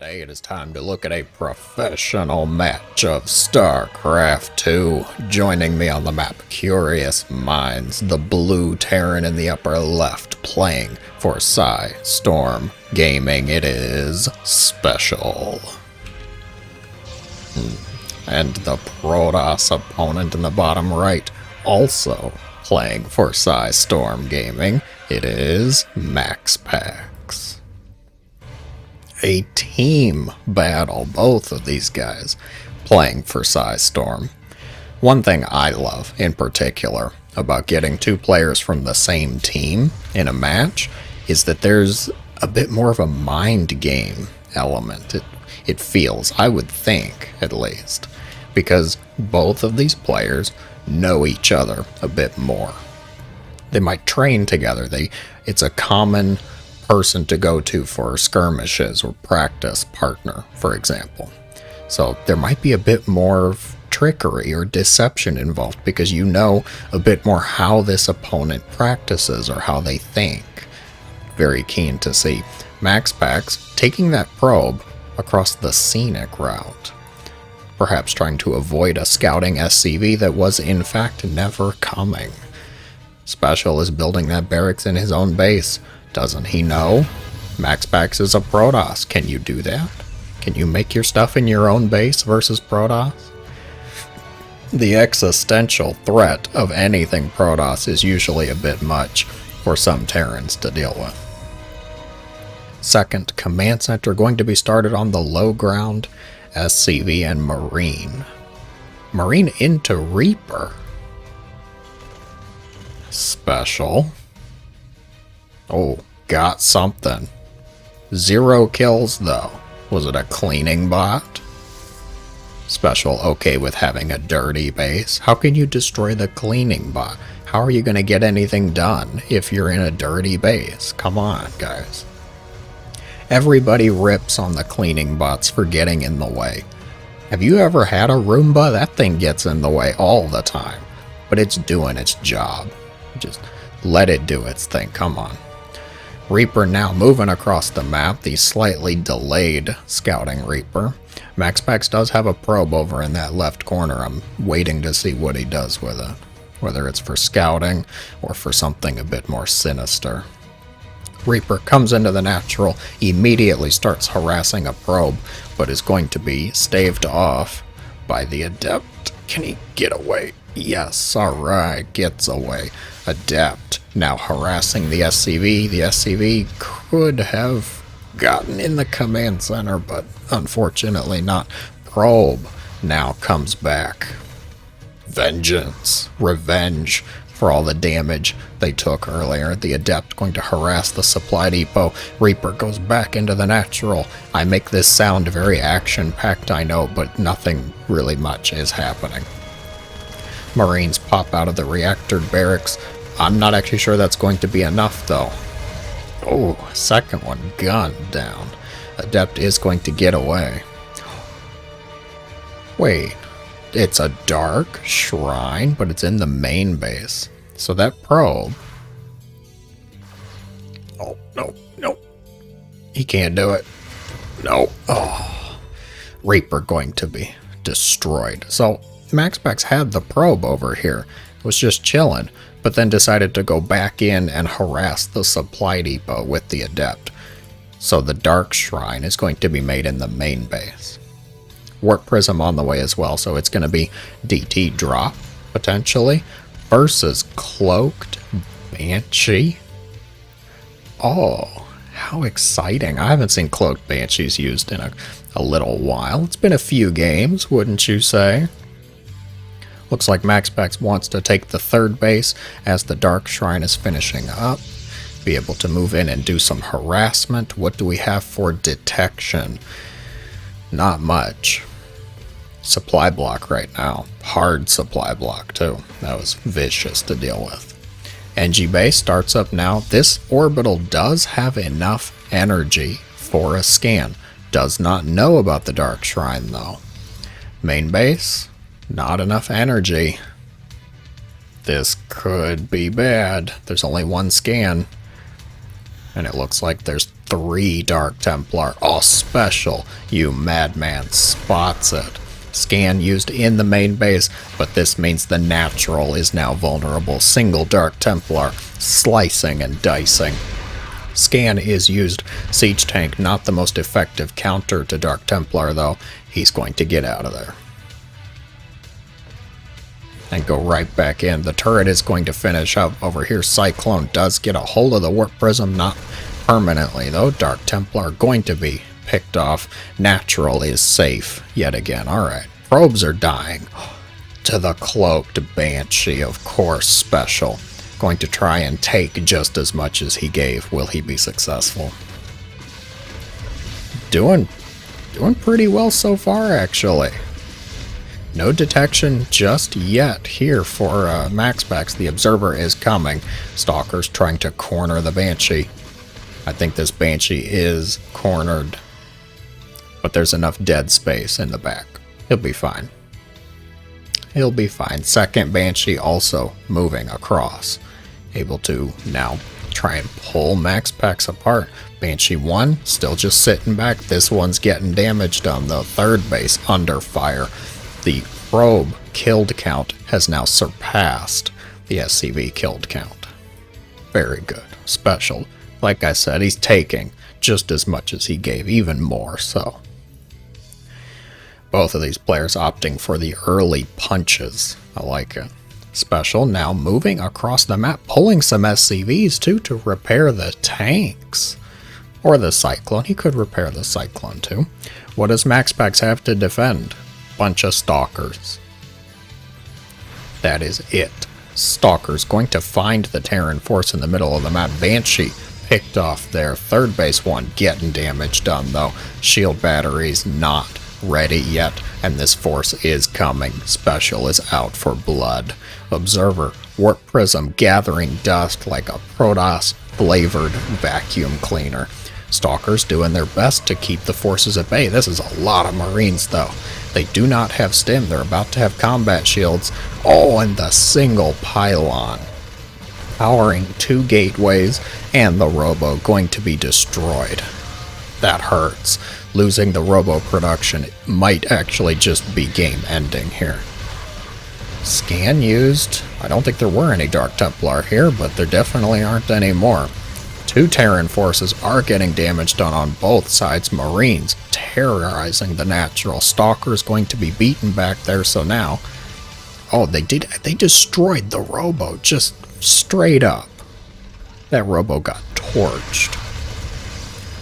Today it is time to look at a professional match of StarCraft 2. Joining me on the map, Curious Minds, the blue Terran in the upper left, playing for Storm Gaming. It is SpeCial. And the Protoss opponent in the bottom right, also playing for Storm Gaming. It is MaxPax. A team battle, both of these guys playing for Storm. One thing I love in particular about getting two players from the same team in a match is that there's a bit more of a mind game element. It feels, I would think at least, because both of these players know each other a bit more. They might train together. It's a common person to go to for skirmishes or practice partner, for example. So there might be a bit more trickery or deception involved because you know a bit more how this opponent practices or how they think. Very keen to see MaxPax taking that probe across the scenic route, perhaps trying to avoid a scouting SCV that was in fact never coming. SpeCial is building that barracks in his own base. Doesn't he know? MaxPax is a Protoss. Can you do that? Can you make your stuff in your own base versus Protoss? The existential threat of anything Protoss is usually a bit much for some Terrans to deal with. Second command center going to be started on the low ground, SCV and Marine. Marine into Reaper. SpeCial. Oh, got something. 0 kills though. Was it a cleaning bot? SpeCial okay with having a dirty base? How can you destroy the cleaning bot? How are you going to get anything done if you're in a dirty base? Come on, guys. Everybody rips on the cleaning bots for getting in the way. Have you ever had a Roomba? That thing gets in the way all the time. But it's doing its job. Just let it do its thing. Come on. Reaper now moving across the map, the slightly delayed scouting Reaper. MaxPax does have a probe over in that left corner. I'm waiting to see what he does with it, whether it's for scouting or for something a bit more sinister. Reaper comes into the natural, immediately starts harassing a probe, but is going to be staved off by the Adept. Can he get away? Yes, alright, gets away. Adept now harassing the SCV. The SCV could have gotten in the command center, but unfortunately not. Probe now comes back. Vengeance, revenge for all the damage they took earlier. The Adept going to harass the supply depot. Reaper goes back into the natural. I make this sound very action-packed, I know, but nothing really much is happening. Marines pop out of the reactor barracks. I'm not actually sure that's going to be enough, though. Oh, second one gunned down. Adept is going to get away. Wait, it's a dark shrine, but it's in the main base. So that probe... Oh, no, no. He can't do it. No. Oh. Reaper going to be destroyed. So MaxPax had the probe over here. It was just chilling, but then decided to go back in and harass the supply depot with the Adept. So the Dark Shrine is going to be made in the main base. Warp Prism on the way as well, so it's going to be DT drop, potentially, versus Cloaked Banshee. Oh, how exciting. I haven't seen Cloaked Banshees used in a little while. It's been a few games, wouldn't you say? Looks like MaxPax wants to take the third base as the Dark Shrine is finishing up. Be able to move in and do some harassment. What do we have for detection? Not much. Supply block right now. Hard supply block too. That was vicious to deal with. NG base starts up now. This orbital does have enough energy for a scan. Does not know about the Dark Shrine though. Main base. Not enough energy. This could be bad. There's only one scan. And it looks like there's 3 Dark Templar. Oh, SpeCial, you madman, spots it. Scan used in the main base, but this means the natural is now vulnerable. Single Dark Templar, slicing and dicing. Scan is used. Siege Tank, not the most effective counter to Dark Templar, though. He's going to get out of there. And go right back in. The turret is going to finish up over here. Cyclone does get a hold of the Warp Prism, not permanently, though. Dark Templar going to be picked off. Natural is safe yet again. Alright. Probes are dying. To the Cloaked Banshee, of course. SpeCial. Going to try and take just as much as he gave. Will he be successful? Doing pretty well so far, actually. No detection just yet here for MaxPax. The Observer is coming. Stalker's trying to corner the Banshee. I think this Banshee is cornered, but there's enough dead space in the back. He'll be fine. He'll be fine. Second Banshee also moving across. Able to now try and pull MaxPax apart. Banshee 1 still just sitting back. This one's getting damage done though. Third base under fire. The probe killed count has now surpassed the SCV killed count. Very good. SpeCial. Like I said, he's taking just as much as he gave, even more so. Both of these players opting for the early punches. I like it. SpeCial now moving across the map, pulling some SCVs too to repair the tanks. Or the Cyclone. He could repair the Cyclone too. What does MaxPax have to defend? Bunch of Stalkers. That is it. Stalkers going to find the Terran force in the middle of the map. Banshee picked off there. Third base 1 getting damage done though. Shield batteries not ready yet, and this force is coming. SpeCial is out for blood. Observer, Warp Prism gathering dust like a Protoss flavored vacuum cleaner. Stalkers doing their best to keep the forces at bay. This is a lot of Marines though. They do not have stim. They're about to have combat shields. Oh, and the single pylon. Powering 2 gateways, and the Robo going to be destroyed. That hurts. Losing the Robo production might actually just be game ending here. Scan used. I don't think there were any Dark Templar here, but there definitely aren't any more. 2 Terran forces are getting damage done on both sides. Marines terrorizing the natural. Stalker's going to be beaten back there, so now... Oh, they destroyed the Robo, just straight up. That Robo got torched.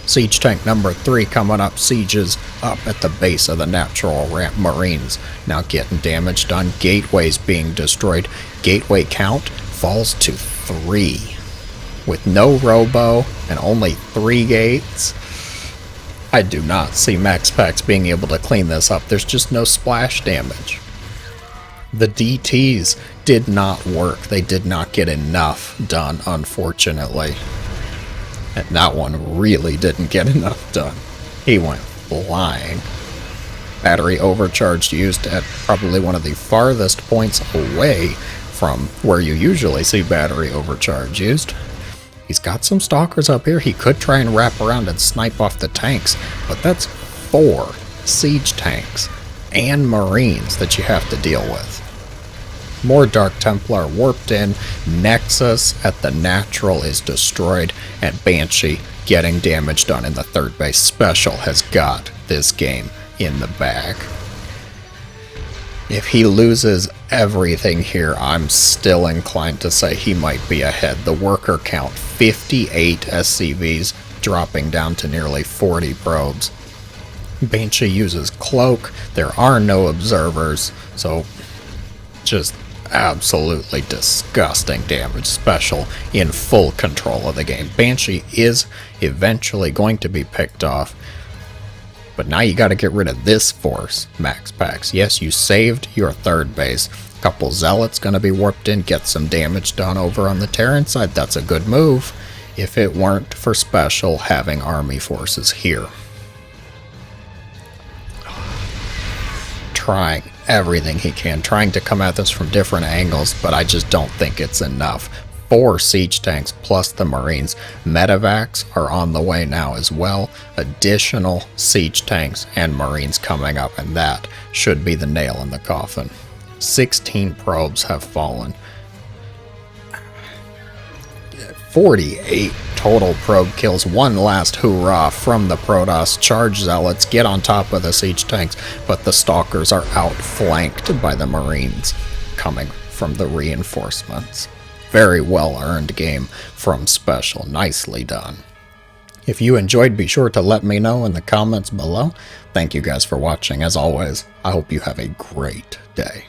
Siege tank number 3 coming up. Sieges up at the base of the natural ramp. Marines now getting damage done. Gateways being destroyed. Gateway count falls to 3. With no Robo and only 3 gates, I do not see MaxPax being able to clean this up. There's just no splash damage. The DTs did not work. They did not get enough done, unfortunately. And that one really didn't get enough done. He went flying. Battery overcharge used at probably one of the farthest points away from where you usually see battery overcharge used. He's got some Stalkers up here. He could try and wrap around and snipe off the tanks, but that's 4 siege tanks and Marines that you have to deal with. More Dark Templar warped in. Nexus at the natural is destroyed, and Banshee getting damage done in the third base. SpeCial has got this game in the bag. If he loses everything here, I'm still inclined to say he might be ahead. The worker count, 58 SCVs, dropping down to nearly 40 probes. Banshee uses Cloak. There are no observers, so just absolutely disgusting damage. SpeCial in full control of the game. Banshee is eventually going to be picked off, but now you got to get rid of this force, MaxPax. Yes, you saved your third base. A couple Zealots going to be warped in, get some damage done over on the Terran side. That's a good move if it weren't for SpeCial having army forces here. Trying everything he can, trying to come at this from different angles, but I just don't think it's enough. 4 siege tanks plus the Marines. Medevacs are on the way now as well. Additional siege tanks and Marines coming up, and that should be the nail in the coffin. 16 probes have fallen. 48 total probe kills. One last hoorah from the Protoss. Charge Zealots get on top of the siege tanks, but the Stalkers are outflanked by the Marines coming from the reinforcements. Very well earned game from SpeCial. Nicely done. If you enjoyed, be sure to let me know in the comments below. Thank you guys for watching. As always, I hope you have a great day.